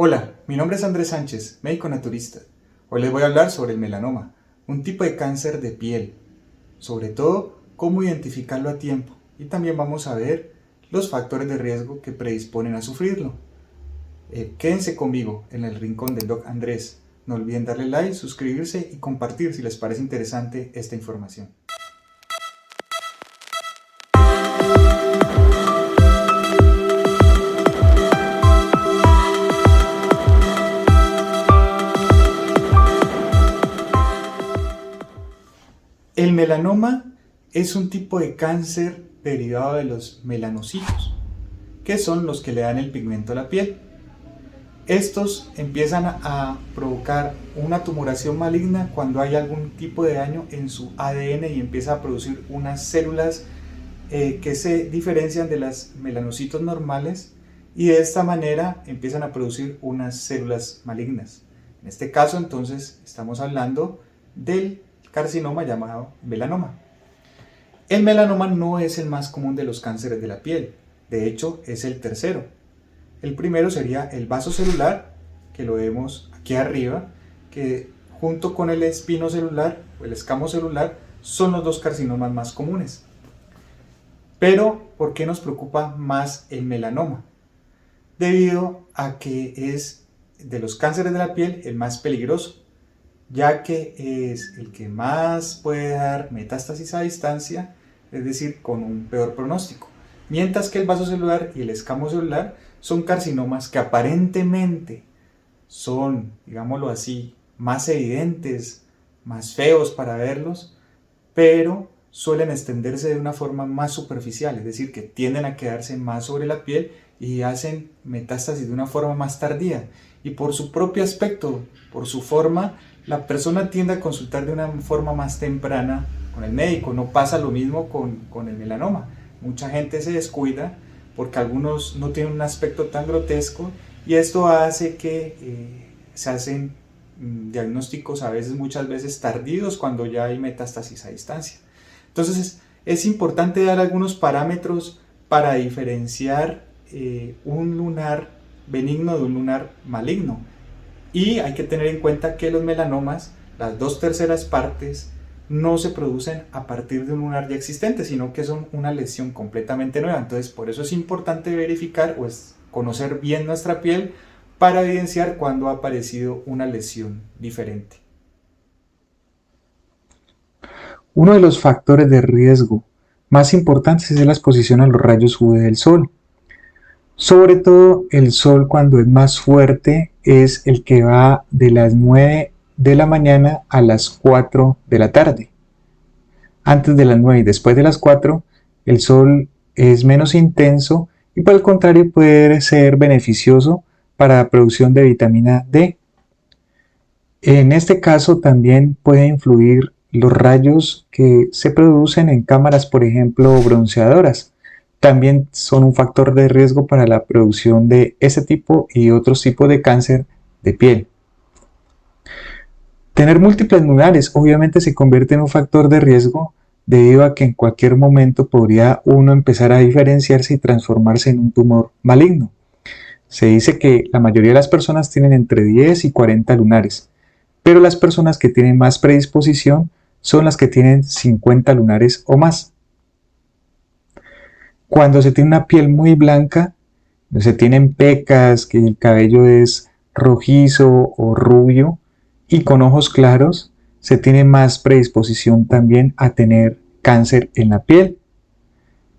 Hola, mi nombre es Andrés Sánchez, médico naturista. Hoy les voy a hablar sobre el melanoma, un tipo de cáncer de piel, sobre todo cómo identificarlo a tiempo, y también vamos a ver los factores de riesgo que predisponen a sufrirlo. Quédense conmigo en el rincón del Doc Andrés. No olviden darle like, suscribirse y compartir si les parece interesante esta información. El melanoma es un tipo de cáncer derivado de los melanocitos, que son los que le dan el pigmento a la piel. Estos empiezan a provocar una tumoración maligna cuando hay algún tipo de daño en su ADN y empieza a producir unas células que se diferencian de las melanocitos normales, y de esta manera empiezan a producir unas células malignas. En este caso entonces estamos hablando del carcinoma llamado melanoma. El melanoma no es el más común de los cánceres de la piel, de hecho es el tercero. El primero sería el vasocelular, que lo vemos aquí arriba, que junto con el espinocelular o el escamocelular son los dos carcinomas más comunes. Pero, ¿por qué nos preocupa más el melanoma? Debido a que es de los cánceres de la piel el más peligroso, ya que es el que más puede dar metástasis a distancia, es decir, con un peor pronóstico. Mientras que el vasocelular y el escamocelular son carcinomas que aparentemente son, digámoslo así, más evidentes, más feos para verlos, pero suelen extenderse de una forma más superficial, es decir, que tienden a quedarse más sobre la piel y hacen metástasis de una forma más tardía. Y por su propio aspecto, por su forma, la persona tiende a consultar de una forma más temprana con el médico. No pasa lo mismo con el melanoma. Mucha gente se descuida porque algunos no tienen un aspecto tan grotesco, y esto hace que se hacen diagnósticos muchas veces tardíos cuando ya hay metástasis a distancia. Entonces es importante dar algunos parámetros para diferenciar un lunar benigno de un lunar maligno. Y hay que tener en cuenta que los melanomas, las 2/3 partes, no se producen a partir de un lunar ya existente, sino que son una lesión completamente nueva. Entonces, por eso es importante verificar o conocer bien nuestra piel para evidenciar cuando ha aparecido una lesión diferente. Uno de los factores de riesgo más importantes es la exposición a los rayos UV del sol. Sobre todo el sol, cuando es más fuerte, es el que va de las 9 de la mañana a las 4 de la tarde. Antes de las 9 y después de las 4, el sol es menos intenso y, por el contrario, puede ser beneficioso para la producción de vitamina D. En este caso también puede influir los rayos que se producen en cámaras, por ejemplo, bronceadoras. También son un factor de riesgo para la producción de ese tipo y otros tipos de cáncer de piel. Tener múltiples lunares obviamente se convierte en un factor de riesgo, debido a que en cualquier momento podría uno empezar a diferenciarse y transformarse en un tumor maligno. Se dice que la mayoría de las personas tienen entre 10 y 40 lunares, pero las personas que tienen más predisposición son las que tienen 50 lunares o más. Cuando se tiene una piel muy blanca, se tienen pecas, que el cabello es rojizo o rubio y con ojos claros, se tiene más predisposición también a tener cáncer en la piel.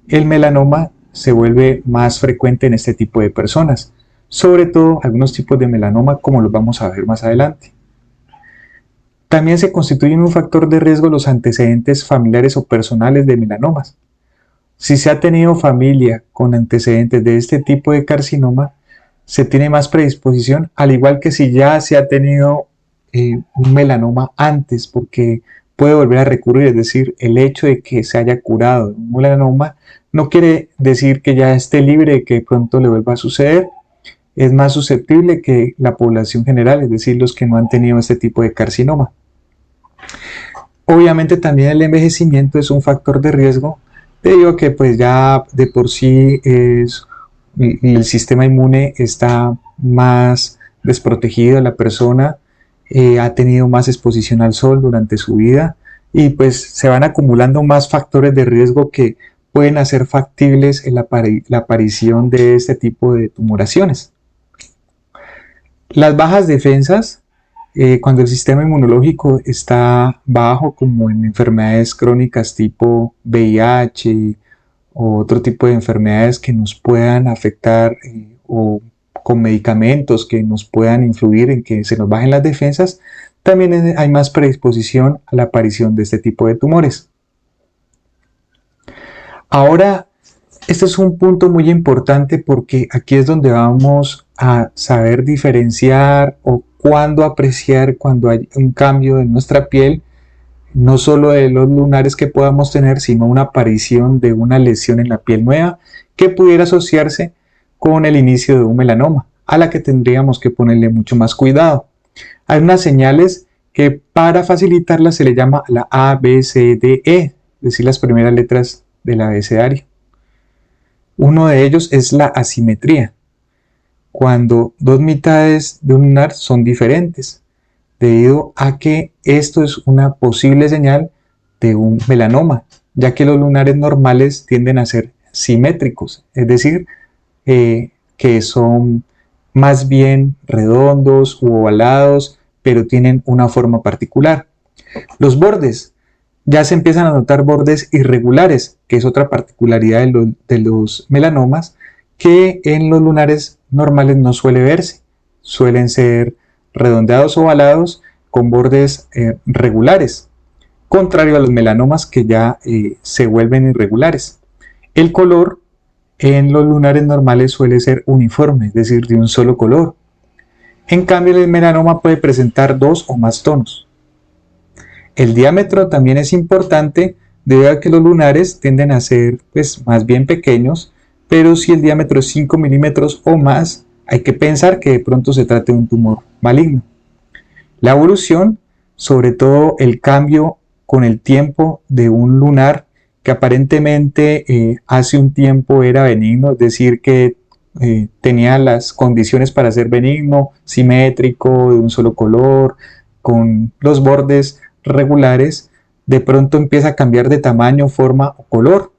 El melanoma se vuelve más frecuente en este tipo de personas, sobre todo algunos tipos de melanoma, como los vamos a ver más adelante. También se constituyen un factor de riesgo los antecedentes familiares o personales de melanomas. Si se ha tenido familia con antecedentes de este tipo de carcinoma, se tiene más predisposición, al igual que si ya se ha tenido un melanoma antes, porque puede volver a recurrir. Es decir, el hecho de que se haya curado un melanoma no quiere decir que ya esté libre de que pronto le vuelva a suceder. Es más susceptible que la población general, es decir, los que no han tenido este tipo de carcinoma. Obviamente también el envejecimiento es un factor de riesgo, debido a que pues ya de por sí el sistema inmune está más desprotegida la persona, ha tenido más exposición al sol durante su vida y pues se van acumulando más factores de riesgo que pueden hacer factibles la aparición de este tipo de tumoraciones. Las bajas defensas, cuando el sistema inmunológico está bajo, como en enfermedades crónicas tipo VIH o otro tipo de enfermedades que nos puedan afectar o con medicamentos que nos puedan influir en que se nos bajen las defensas, también hay más predisposición a la aparición de este tipo de tumores. Ahora, este es un punto muy importante porque aquí es donde vamos a saber diferenciar o cuándo apreciar cuando hay un cambio en nuestra piel, no solo de los lunares que podamos tener, sino una aparición de una lesión en la piel nueva que pudiera asociarse con el inicio de un melanoma, a la que tendríamos que ponerle mucho más cuidado. Hay unas señales que para facilitarlas se le llama la A, B, C, D, E, es decir, las primeras letras del abecedario. Uno de ellos es la asimetría, cuando dos mitades de un lunar son diferentes, debido a que esto es una posible señal de un melanoma, ya que los lunares normales tienden a ser simétricos, es decir, que son más bien redondos u ovalados, pero tienen una forma particular. Los bordes, ya se empiezan a notar bordes irregulares, que es otra particularidad de los melanomas, que en los lunares normales no suele verse. Suelen ser redondeados o ovalados con bordes regulares, contrario a los melanomas que ya se vuelven irregulares. El color en los lunares normales suele ser uniforme, es decir, de un solo color. En cambio, el melanoma puede presentar dos o más tonos. El diámetro también es importante debido a que los lunares tienden a ser más bien pequeños, pero si el diámetro es 5 milímetros o más, hay que pensar que de pronto se trata de un tumor maligno. La evolución, sobre todo el cambio con el tiempo de un lunar que aparentemente hace un tiempo era benigno, es decir, que tenía las condiciones para ser benigno, simétrico, de un solo color, con los bordes regulares, de pronto empieza a cambiar de tamaño, forma o color.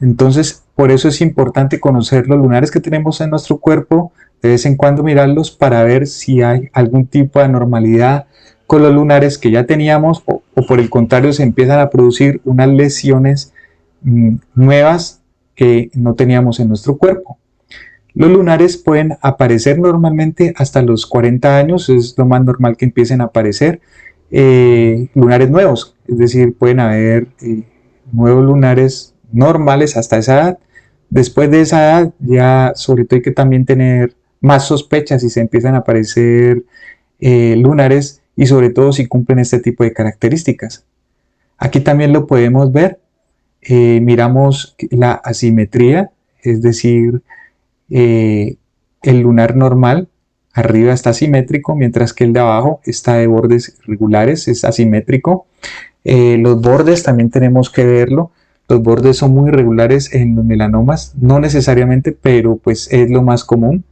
Entonces, por eso es importante conocer los lunares que tenemos en nuestro cuerpo, de vez en cuando mirarlos para ver si hay algún tipo de anormalidad con los lunares que ya teníamos o por el contrario se empiezan a producir unas lesiones nuevas que no teníamos en nuestro cuerpo. Los lunares pueden aparecer normalmente hasta los 40 años, es lo más normal que empiecen a aparecer lunares nuevos, es decir, pueden haber nuevos lunares normales hasta esa edad. Después de esa edad ya sobre todo hay que también tener más sospechas si se empiezan a aparecer lunares y sobre todo si cumplen este tipo de características. Aquí también lo podemos ver, miramos la asimetría, es decir, el lunar normal arriba está simétrico, mientras que el de abajo está de bordes irregulares, es asimétrico. Los bordes también tenemos que verlo, los bordes son muy irregulares en los melanomas, no necesariamente, pero pues es lo más común.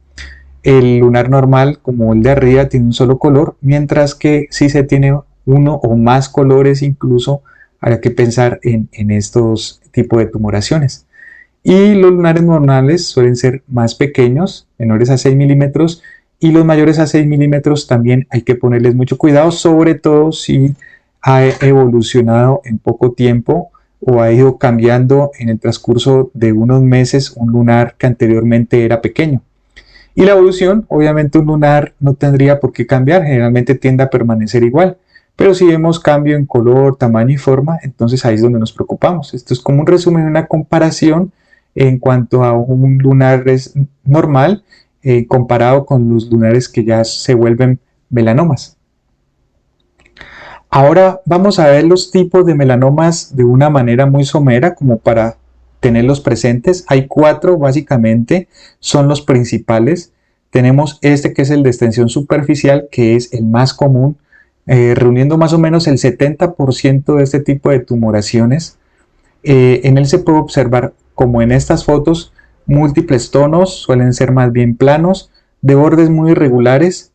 El lunar normal, como el de arriba, tiene un solo color, mientras que si se tiene uno o más colores incluso, habrá que pensar en estos tipos de tumoraciones. Y los lunares normales suelen ser más pequeños, menores a 6 milímetros, y los mayores a 6 milímetros también hay que ponerles mucho cuidado, sobre todo si ha evolucionado en poco tiempo o ha ido cambiando en el transcurso de unos meses un lunar que anteriormente era pequeño. Y la evolución, obviamente un lunar no tendría por qué cambiar, generalmente tiende a permanecer igual, pero si vemos cambio en color, tamaño y forma, entonces ahí es donde nos preocupamos. Esto es como un resumen, una comparación en cuanto a un lunar normal comparado con los lunares que ya se vuelven melanomas. Ahora vamos a ver los tipos de melanomas de una manera muy somera, como para tenerlos presentes. Hay 4 básicamente, son los principales. Tenemos este que es el de extensión superficial, que es el más común, reuniendo más o menos el 70% de este tipo de tumoraciones. En él se puede observar, como en estas fotos, múltiples tonos, suelen ser más bien planos, de bordes muy irregulares,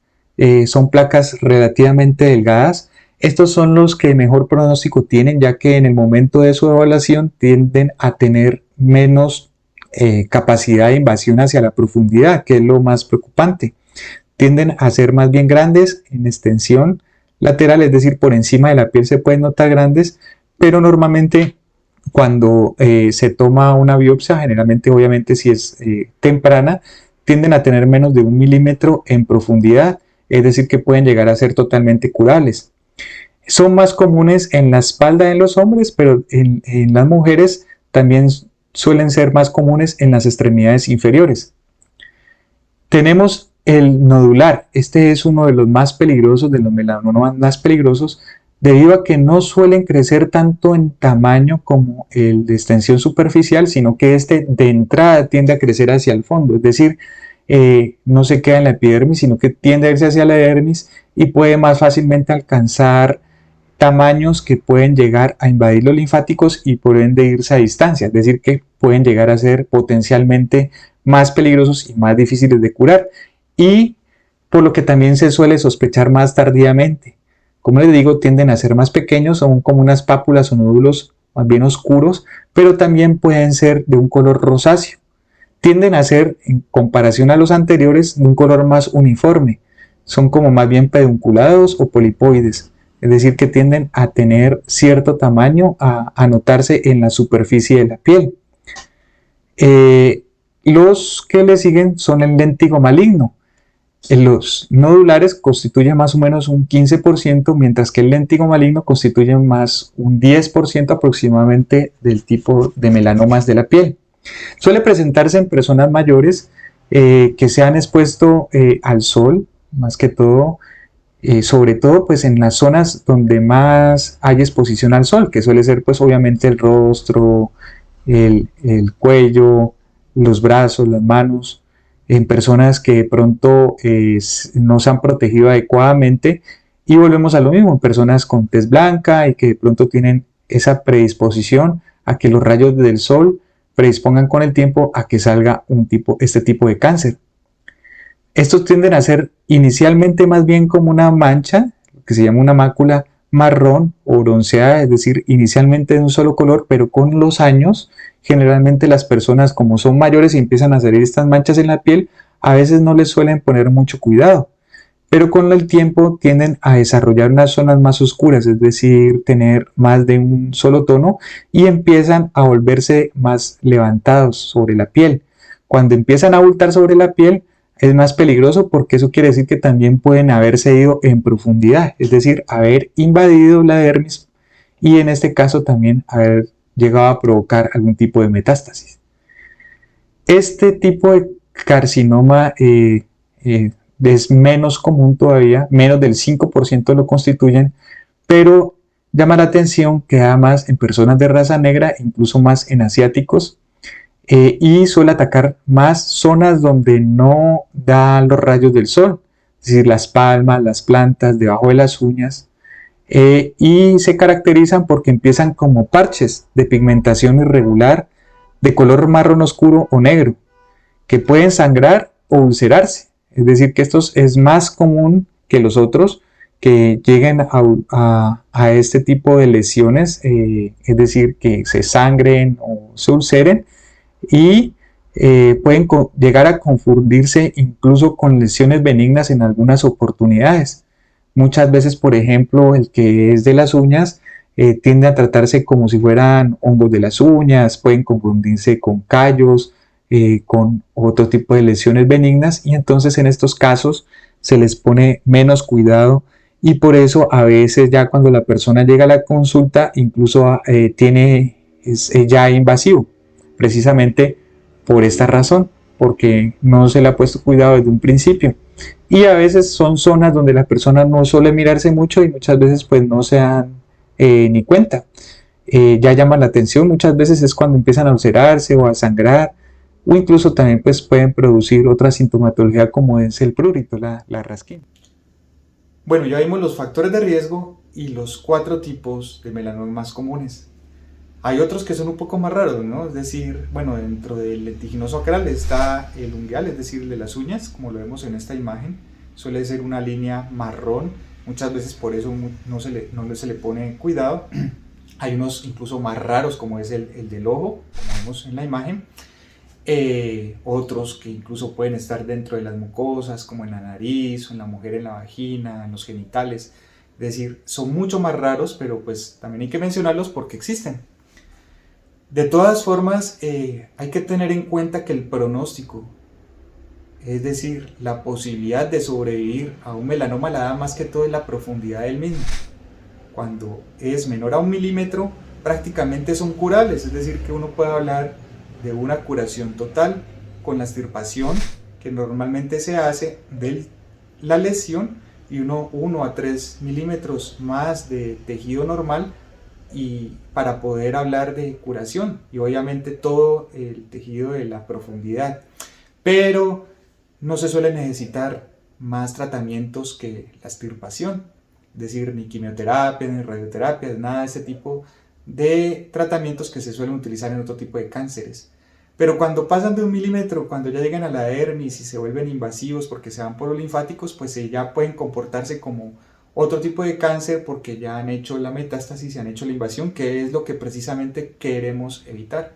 son placas relativamente delgadas. Estos son los que mejor pronóstico tienen, ya que en el momento de su evaluación tienden a tener menos capacidad de invasión hacia la profundidad, que es lo más preocupante. Tienden a ser más bien grandes en extensión lateral, es decir, por encima de la piel se pueden notar grandes, pero normalmente cuando se toma una biopsia, generalmente obviamente si es temprana, tienden a tener menos de 1 milímetro en profundidad, es decir, que pueden llegar a ser totalmente curables. Son más comunes en la espalda en los hombres, pero en las mujeres también suelen ser más comunes en las extremidades inferiores. Tenemos el nodular. Este es uno de los más peligrosos, de los melanomas más peligrosos, debido a que no suelen crecer tanto en tamaño como el de extensión superficial, sino que este de entrada tiende a crecer hacia el fondo, es decir, no se queda en la epidermis, sino que tiende a irse hacia la dermis y puede más fácilmente alcanzar tamaños que pueden llegar a invadir los linfáticos y por ende irse a distancia, es decir, que pueden llegar a ser potencialmente más peligrosos y más difíciles de curar, y por lo que también se suele sospechar más tardíamente. Como les digo, tienden a ser más pequeños, son como unas pápulas o nódulos más bien oscuros, pero también pueden ser de un color rosáceo. Tienden a ser, en comparación a los anteriores, de un color más uniforme. Son como más bien pedunculados o polipoides, es decir, que tienden a tener cierto tamaño, a notarse en la superficie de la piel. Los que le siguen son el léntigo maligno. Los nodulares constituyen más o menos un 15%, mientras que el léntigo maligno constituye más un 10% aproximadamente del tipo de melanomas de la piel. Suele presentarse en personas mayores que se han expuesto al sol, más que todo, sobre todo pues en las zonas donde más hay exposición al sol, que suele ser pues obviamente el rostro, el cuello, los brazos, las manos, en personas que de pronto no se han protegido adecuadamente, y volvemos a lo mismo, en personas con tez blanca y que de pronto tienen esa predisposición a que los rayos del sol predispongan con el tiempo a que salga este tipo de cáncer. Estos tienden a ser inicialmente más bien como una mancha, que se llama una mácula marrón o bronceada, es decir, inicialmente de un solo color, pero con los años, generalmente las personas como son mayores y empiezan a salir estas manchas en la piel, a veces no les suelen poner mucho cuidado, pero con el tiempo tienden a desarrollar unas zonas más oscuras, es decir, tener más de un solo tono y empiezan a volverse más levantados sobre la piel. Cuando empiezan a abultar sobre la piel, es más peligroso porque eso quiere decir que también pueden haberse ido en profundidad, es decir, haber invadido la dermis y en este caso también haber llegado a provocar algún tipo de metástasis. Este tipo de carcinoma es menos común todavía, menos del 5% lo constituyen, pero llama la atención que además en personas de raza negra, incluso más en asiáticos, y suele atacar más zonas donde no da los rayos del sol, es decir, las palmas, las plantas, debajo de las uñas, y se caracterizan porque empiezan como parches de pigmentación irregular de color marrón oscuro o negro, que pueden sangrar o ulcerarse, es decir, que esto es más común que los otros, que lleguen a este tipo de lesiones, es decir, que se sangren o se ulceren, y pueden llegar a confundirse incluso con lesiones benignas en algunas oportunidades. Muchas veces, por ejemplo, el que es de las uñas tiende a tratarse como si fueran hongos de las uñas, pueden confundirse con callos, con otro tipo de lesiones benignas, y entonces en estos casos se les pone menos cuidado, y por eso a veces ya cuando la persona llega a la consulta incluso es ya invasivo, precisamente por esta razón, porque no se le ha puesto cuidado desde un principio. Y a veces son zonas donde la persona no suele mirarse mucho y muchas veces pues no se dan ni cuenta. Ya llama la atención, muchas veces es cuando empiezan a ulcerarse o a sangrar, o incluso también pues pueden producir otra sintomatología como es el prurito, la rasquina. Bueno, ya vimos los factores de riesgo y los 4 tipos de melanomas más comunes. Hay otros que son un poco más raros, ¿no? Es decir, bueno, dentro del lentiginoso acral está el ungueal, es decir, el de las uñas, como lo vemos en esta imagen. suele ser una línea marrón, muchas veces por eso no se le pone cuidado. Hay unos incluso más raros, como es el del ojo, como vemos en la imagen. Otros que incluso pueden estar dentro de las mucosas, como en la nariz, o en la mujer en la vagina, en los genitales. Es decir, son mucho más raros, pero pues también hay que mencionarlos porque existen. De todas formas, hay que tener en cuenta que el pronóstico, es decir, la posibilidad de sobrevivir a un melanoma, la da más que todo en la profundidad del mismo. Cuando es menor a 1 milímetro, prácticamente son curables, es decir, que uno puede hablar de una curación total con la extirpación que normalmente se hace de la lesión y 1 a 3 milímetros más de tejido normal, y para poder hablar de curación, y obviamente todo el tejido de la profundidad. Pero no se suele necesitar más tratamientos que la extirpación, es decir, ni quimioterapia, ni radioterapia, nada de ese tipo de tratamientos que se suelen utilizar en otro tipo de cánceres. Pero cuando pasan de 1 milímetro, cuando ya llegan a la dermis y se vuelven invasivos porque se van por los linfáticos, pues ya pueden comportarse como otro tipo de cáncer porque ya han hecho la metástasis y han hecho la invasión, que es lo que precisamente queremos evitar.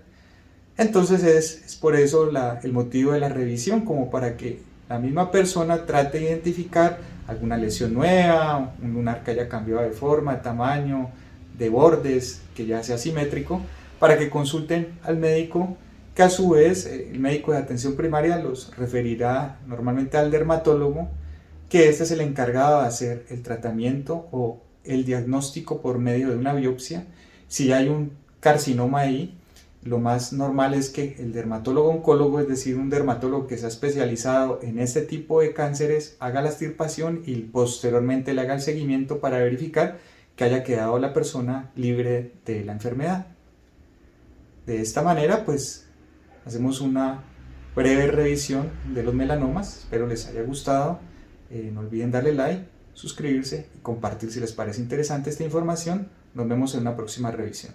Entonces es por eso el motivo de la revisión, como para que la misma persona trate de identificar alguna lesión nueva, un lunar que haya cambiado de forma, de tamaño, de bordes, que ya sea simétrico, para que consulten al médico, que a su vez el médico de atención primaria los referirá normalmente al dermatólogo, que este es el encargado de hacer el tratamiento o el diagnóstico por medio de una biopsia. Si hay un carcinoma ahí, lo más normal es que el dermatólogo oncólogo, es decir, un dermatólogo que se ha especializado en este tipo de cánceres, haga la extirpación y posteriormente le haga el seguimiento para verificar que haya quedado la persona libre de la enfermedad. De esta manera, pues, hacemos una breve revisión de los melanomas. Espero les haya gustado. No olviden darle like, suscribirse y compartir si les parece interesante esta información. Nos vemos en una próxima revisión.